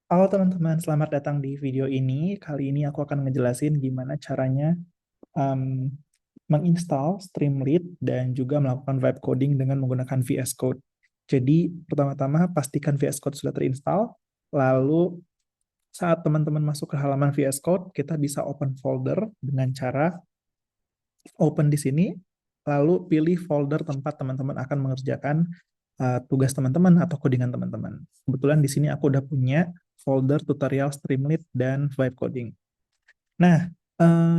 Halo teman-teman, selamat datang di video ini. Kali ini aku akan ngejelasin gimana caranya um, menginstal Streamlit dan juga melakukan vibe coding dengan menggunakan VS Code. Jadi, pertama-tama pastikan VS Code sudah terinstall. Lalu, saat teman-teman masuk ke halaman VS Code, kita bisa open folder dengan cara open di sini, lalu pilih folder tempat teman-teman akan mengerjakan tugas teman-teman atau codingan teman-teman. Kebetulan di sini aku udah punya folder tutorial Streamlit dan Vibe Coding. Nah,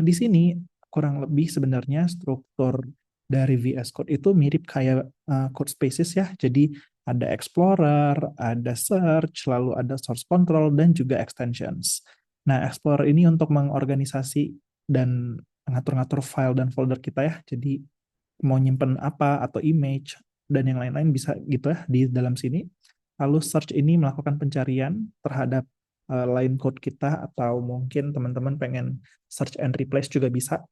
di sini kurang lebih sebenarnya struktur dari VS Code itu mirip kayak code spaces ya. Jadi ada Explorer, ada search, lalu ada source control, dan juga extensions. Nah, Explorer ini untuk mengorganisasi dan ngatur-ngatur file dan folder kita ya. Jadi mau nyimpen apa atau image dan yang lain-lain bisa gitu ya di dalam sini. Lalu search ini melakukan pencarian terhadap line code kita atau mungkin teman-teman pengen search and replace juga bisa.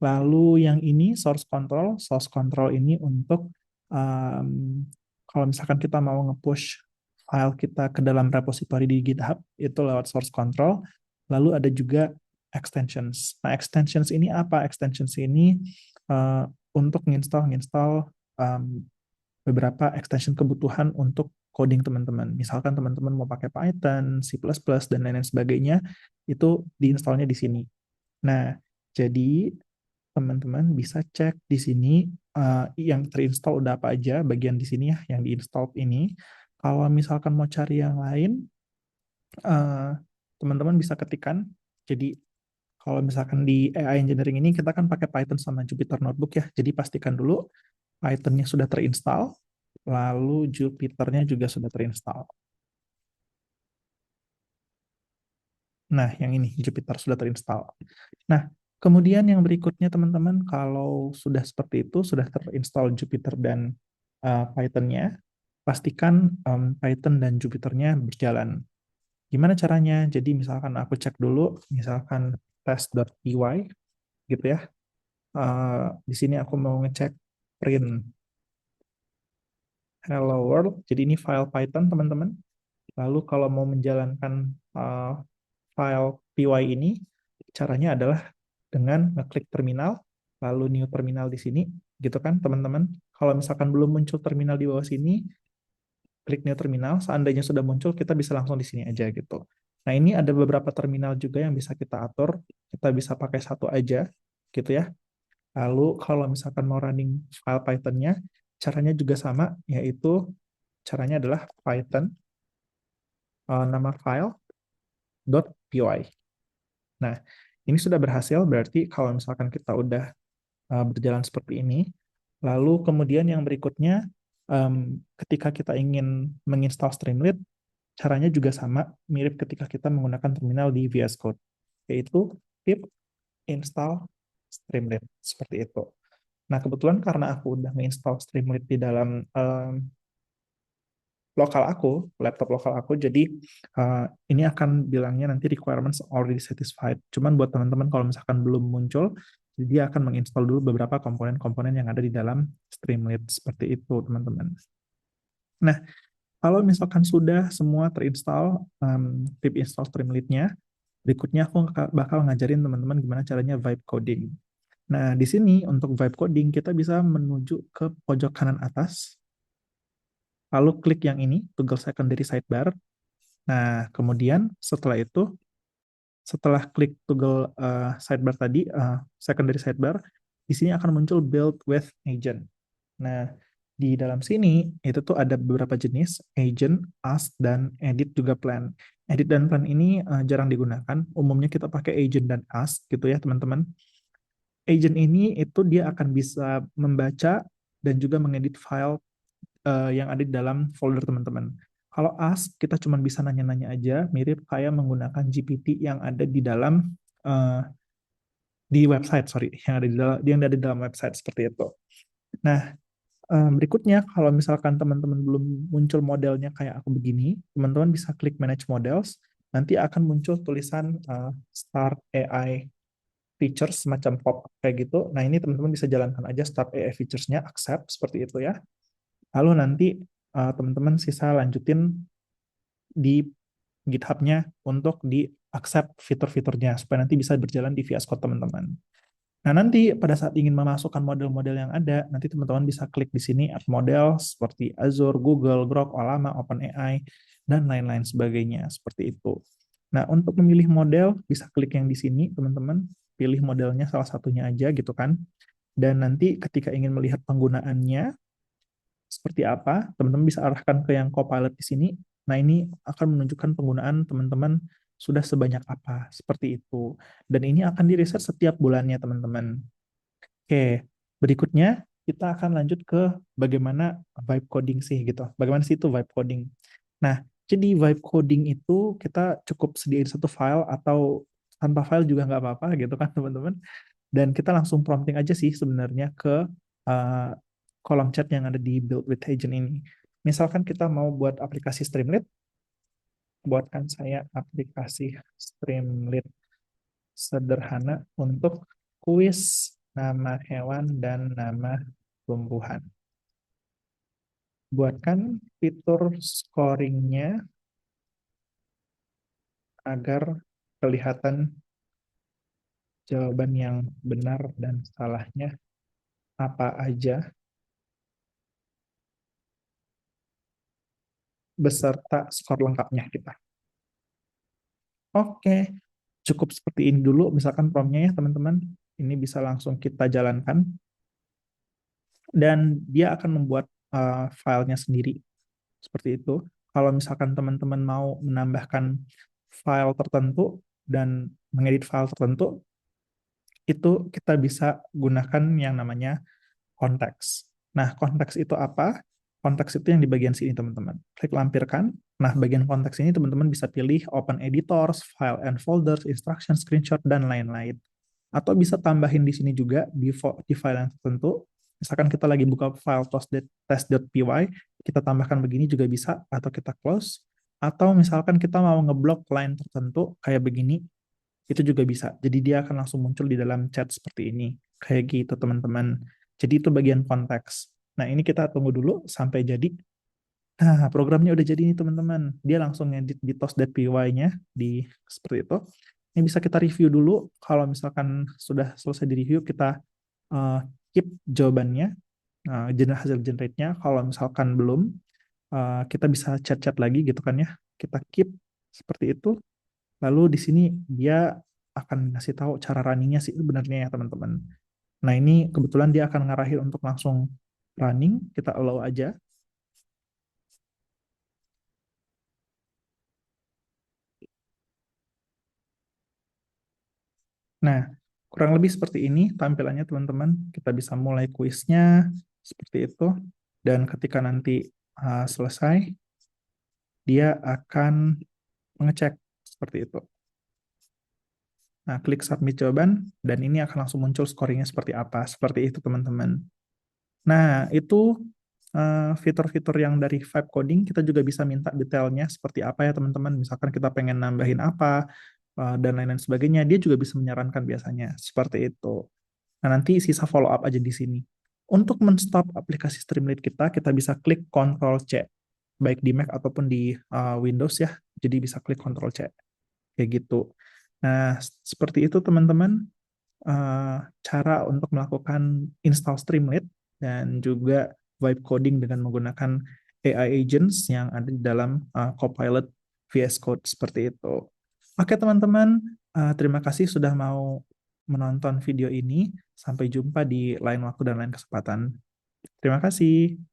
Lalu yang ini source control ini untuk um, kalau misalkan kita mau nge-push file kita ke dalam repository di GitHub itu lewat source control. Lalu ada juga extensions. Nah, extensions ini apa? Extensions ini uh, untuk nginstall beberapa extension kebutuhan untuk coding teman-teman. Misalkan teman-teman mau pakai Python, C++, dan lain-lain sebagainya, itu diinstalnya di sini. Nah, jadi teman-teman bisa cek di sini yang terinstall udah apa aja bagian di sini ya yang diinstall ini. Kalau misalkan mau cari yang lain, eh, teman-teman bisa ketikkan. Jadi kalau misalkan di AI Engineering ini kita kan pakai Python sama Jupyter Notebook ya. Jadi pastikan dulu Python-nya sudah terinstall, lalu Jupyter-nya juga sudah terinstall. Nah, yang ini Jupyter sudah terinstall. Nah, kemudian yang berikutnya teman-teman, kalau sudah seperti itu, sudah terinstall Jupyter dan Python-nya, pastikan Python dan Jupyter-nya berjalan. Gimana caranya? Jadi misalkan aku cek dulu, misalkan test.py gitu ya. Di sini aku mau ngecek print hello world. Jadi ini file Python teman-teman. Lalu kalau mau menjalankan file py ini, caranya adalah dengan ngeklik terminal, lalu new terminal di sini, gitu kan teman-teman. Kalau misalkan belum muncul terminal di bawah sini, klik new terminal. Seandainya sudah muncul, kita bisa langsung di sini aja gitu. Nah, ini ada beberapa terminal juga yang bisa kita atur. Kita bisa pakai satu aja, gitu ya. Lalu kalau misalkan mau running file Python-nya, caranya juga sama, yaitu caranya adalah Python, nama file, .py. Nah, ini sudah berhasil, berarti kalau misalkan kita udah berjalan seperti ini, lalu kemudian yang berikutnya, ketika kita ingin menginstal Streamlit, caranya juga sama, mirip ketika kita menggunakan terminal di VS Code, yaitu pip install Streamlit, seperti itu. Nah, kebetulan karena aku udah menginstal Streamlit di dalam lokal aku, laptop lokal aku, jadi ini akan bilangnya nanti requirements already satisfied. Cuman buat teman-teman kalau misalkan belum muncul, jadi dia akan menginstal dulu beberapa komponen-komponen yang ada di dalam Streamlit seperti itu, teman-teman. Nah, kalau misalkan sudah semua terinstall, pip install Streamlit-nya, berikutnya aku bakal ngajarin teman-teman gimana caranya vibe coding. Nah, di sini untuk vibe coding kita bisa menuju ke pojok kanan atas, lalu klik yang ini, toggle secondary sidebar. Nah, kemudian setelah itu, setelah klik toggle sidebar tadi, secondary sidebar, di sini akan muncul build with agent. Nah, di dalam sini itu tuh ada beberapa jenis agent, ask, dan edit juga plan. Edit dan plan ini jarang digunakan. Umumnya kita pakai agent dan ask gitu ya teman-teman. Agent ini itu dia akan bisa membaca dan juga mengedit file yang ada di dalam folder teman-teman. Kalau ask, kita cuma bisa nanya-nanya aja, mirip kayak menggunakan GPT yang ada di dalam uh, di website, sorry, yang ada di dalam website seperti itu. Nah, berikutnya, kalau misalkan teman-teman belum muncul modelnya kayak aku begini, teman-teman bisa klik Manage Models, nanti akan muncul tulisan Start AI Features semacam pop kayak gitu. Nah, ini teman-teman bisa jalankan aja Start AI Features-nya, accept seperti itu ya. Lalu nanti teman-teman sisa lanjutin di GitHub-nya untuk di-accept fitur-fiturnya supaya nanti bisa berjalan di VS Code teman-teman. Nah, nanti pada saat ingin memasukkan model-model yang ada, nanti teman-teman bisa klik di sini add model seperti Azure, Google, Grok, Olama, OpenAI, dan lain-lain sebagainya. Seperti itu. Nah, untuk memilih model, bisa klik yang di sini, teman-teman. Pilih modelnya salah satunya aja gitu kan. Dan nanti ketika ingin melihat penggunaannya, seperti apa, teman-teman bisa arahkan ke yang Copilot di sini. Nah, ini akan menunjukkan penggunaan teman-teman sudah sebanyak apa, seperti itu. Dan ini akan di-reset setiap bulannya, teman-teman. Oke, berikutnya kita akan lanjut ke bagaimana vibe coding sih gitu. Bagaimana sih itu vibe coding? Nah, jadi vibe coding itu kita cukup sediain satu file atau tanpa file juga nggak apa-apa gitu kan teman-teman. Dan kita langsung prompting aja sih sebenarnya ke uh, kolom chat yang ada di Build with Agent ini. Misalkan kita mau buat aplikasi Streamlit, buatkan saya aplikasi Streamlit sederhana untuk kuis nama hewan dan nama tumbuhan. Buatkan fitur scoringnya agar kelihatan jawaban yang benar dan salahnya apa aja beserta skor lengkapnya kita. Oke, cukup seperti ini dulu misalkan promptnya ya teman-teman. Ini bisa langsung kita jalankan dan dia akan membuat filenya sendiri seperti itu. Kalau misalkan teman-teman mau menambahkan file tertentu dan mengedit file tertentu, itu kita bisa gunakan yang namanya konteks. Nah, konteks itu apa? Konteks itu yang di bagian sini, teman-teman. Klik lampirkan. Nah, bagian konteks ini teman-teman bisa pilih open editors, file and folders, instruction, screenshot, dan lain-lain. Atau bisa tambahin di sini juga di file yang tertentu. Misalkan kita lagi buka file test.py, kita tambahkan begini juga bisa, atau kita close. Atau misalkan kita mau ngeblok line tertentu, kayak begini, itu juga bisa. Jadi dia akan langsung muncul di dalam chat seperti ini. Kayak gitu, teman-teman. Jadi itu bagian konteks. Nah, ini kita tunggu dulu sampai jadi. Nah, programnya udah jadi nih, teman-teman. Dia langsung ngedit di toast.py-nya di seperti itu. Ini bisa kita review dulu. Kalau misalkan sudah selesai di review, kita uh, keep jawabannya, hasil generate-nya. Kalau misalkan belum, kita bisa chat-chat lagi gitu kan ya. Kita keep seperti itu. Lalu di sini dia akan ngasih tahu cara runningnya sih sebenarnya ya teman-teman. Nah ini kebetulan dia akan ngarahin untuk langsung running, kita allow aja. Nah kurang lebih seperti ini tampilannya teman-teman. Kita bisa mulai kuisnya seperti itu. Dan ketika nanti selesai, dia akan mengecek seperti itu. Nah, klik submit jawaban, dan ini akan langsung muncul scoringnya seperti apa. Seperti itu, teman-teman. Nah, itu fitur-fitur yang dari Vibe Coding, kita juga bisa minta detailnya seperti apa ya, teman-teman. Misalkan kita pengen nambahin apa, dan lain-lain sebagainya. Dia juga bisa menyarankan biasanya. Seperti itu. Nah, nanti sisa follow up aja di sini. Untuk men-stop aplikasi Streamlit kita bisa klik Ctrl C. Baik di Mac ataupun di Windows ya. Jadi bisa klik Ctrl C. Kayak gitu. Nah, seperti itu teman-teman cara untuk melakukan install Streamlit dan juga vibe coding dengan menggunakan AI agents yang ada di dalam Copilot VS Code seperti itu. Oke teman-teman, terima kasih sudah mau menonton video ini. Sampai jumpa di lain waktu dan lain kesempatan. Terima kasih.